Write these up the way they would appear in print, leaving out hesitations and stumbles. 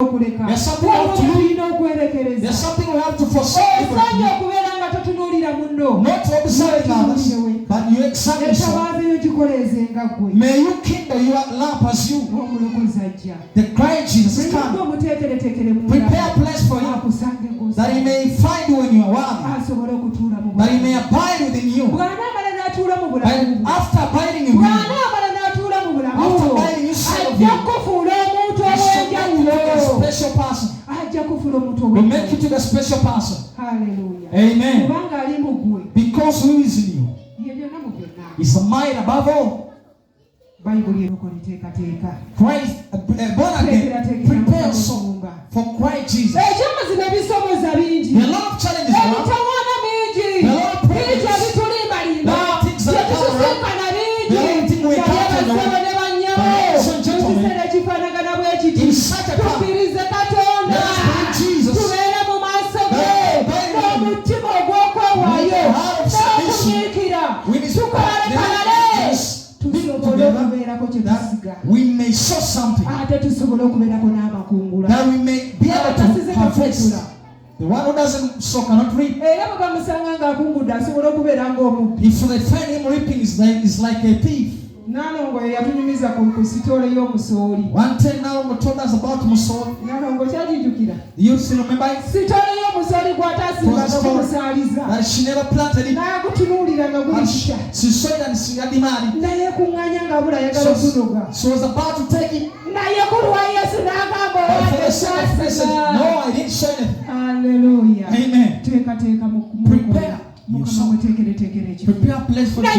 There's something we have to forsake. Not to observe others, but you examine yourself. May you kindle your lamp as you. The Christ Jesus is coming. Prepare a place for you, that he may find you when you are worthy, that he may abide within you. And after abiding in you, after abiding you, a special person. Will make you to the special person. Hallelujah. Amen. Because who is in you? Is the mind above all. Christ, born again, prepare yourself for Christ Jesus. There are a lot of challenges. There are a lot of problems. There are things that come around. There are things we can't do. Ladies and gentlemen, in such a time, Jesus, we may show something, that we may be able to harvest. The one who doesn't sow cannot reap. If they find him reaping, is like a thief. Nanongo yatunyumiza ku sitole y'omusooli. One time now told us about Musoli. Nanongo kyajijukira. You still remember? Sitole y'omusooli gwatasimbaga kumusaaliza. That she never planted it. Nagutunuulira nga gulisha. She saw it and she had demanded. Naye kuŋŋanya nga bula yagala okunoga. She was about to take it. Naye ku lwa Yesu n'agamba no, I didn't show it. Hallelujah. Amen. Teekateeka mu prepare. Prepare a place for Jesus.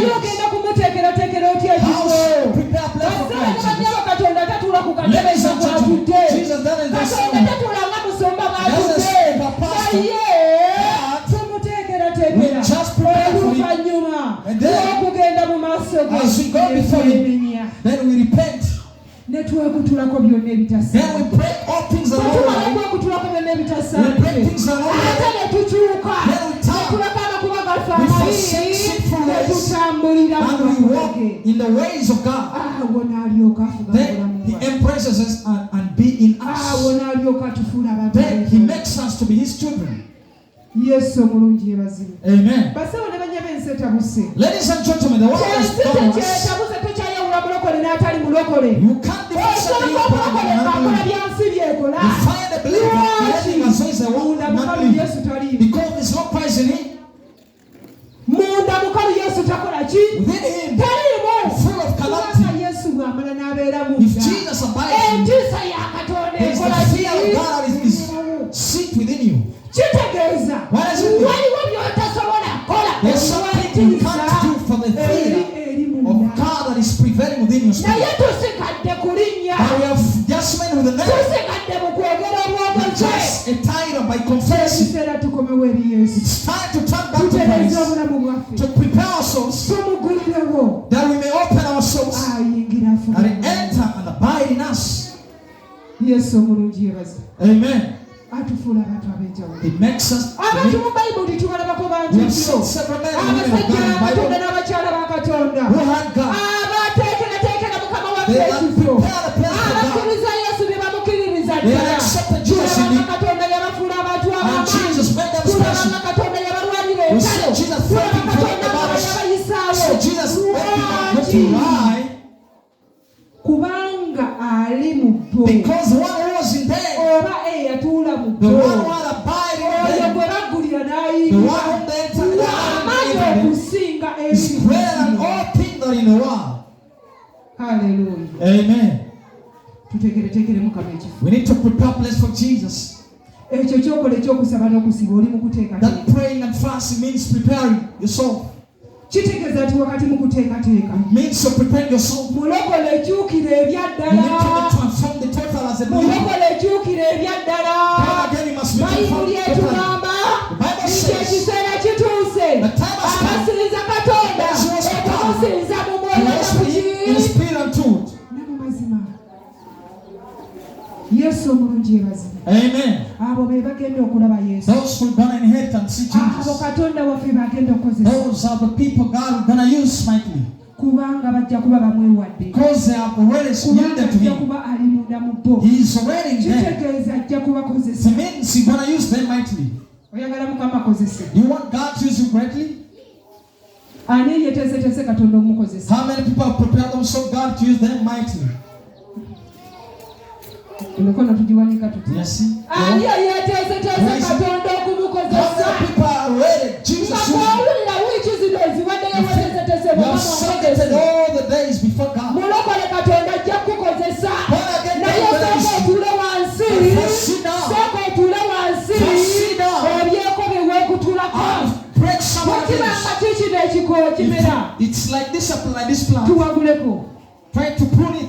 How? Prepare a place for Christ. Ladies and gentlemen, Jesus doesn't just say, we just prepare for him. And then, as we go before him, then we repent. Then we break all things along the way. We break things along the way. Then we turn. We forsake sinful ways and we walk in the ways of God. Then he embraces us and be in us. Then he makes us to be his children. Amen. Ladies and gentlemen, the world has done us. You can't defend something you find a believer creating as well as a woman not believe. Because there's no Christ in him. Within him, full of calamity. If Jesus abides in you, there is the fear of God that is sit within you. What does it mean? There's something you can't do for the fear of God that is prevailing within your spirit. But we have just men with the name. Just a title by confessing. It's time to turn back to Christ, to prepare ourselves, that we may open ourselves, that He enter and abide in us. Amen. It makes us. We have seen several men and women of God in the Bible who had God. They had prepared a place for God. They had accepted Jesus in it. And Jesus made them special. We see Jesus fighting for the bodies. So Jesus made them to lie. Because the one who was in there, the one who had abided in them, the one who entered is greater than all things that in the world. Hallelujah. Amen. We need to prepare a place for Jesus. That praying and fasting means preparing yourself. It means to prepare yourself. You need to transform the total as a believer. Born again, you must be transformed. The Bible says the time has come. In spirit and truth. Amen. Those who are going to inherit and see Jesus. Those are the people God is going to use mightily. kubanga bajja kuba bamwewadde because they have already yielded to ajja him. kuba ali munda mu bo He is already in there. kitegeeza ajja kubakozesa It means he's going to use them mightily. oyagala mukama akozese Do you want God to use you greatly? ani yeteeseteese katonda omukozesa How many people have prepared themselves God to use them mightily? emikono tugiwanika tuti Yes. ani yeteeseteese katonda okumukozesa How many people are ready? Jesus used them. ngakwawulira wiiki zino ezibadde yeweteeseteese You have submitted all the days before God. mulokole katonda ajja kukukozesa Born again, naye God sooka is- otuule wansi First sit down. sooka otuule wansi First sit down. obyeko byewekutulako Break some of bwekibanga this. kikino ekikoola kimera It's like this apple, like this plant. tuwaguleko Try to prune it.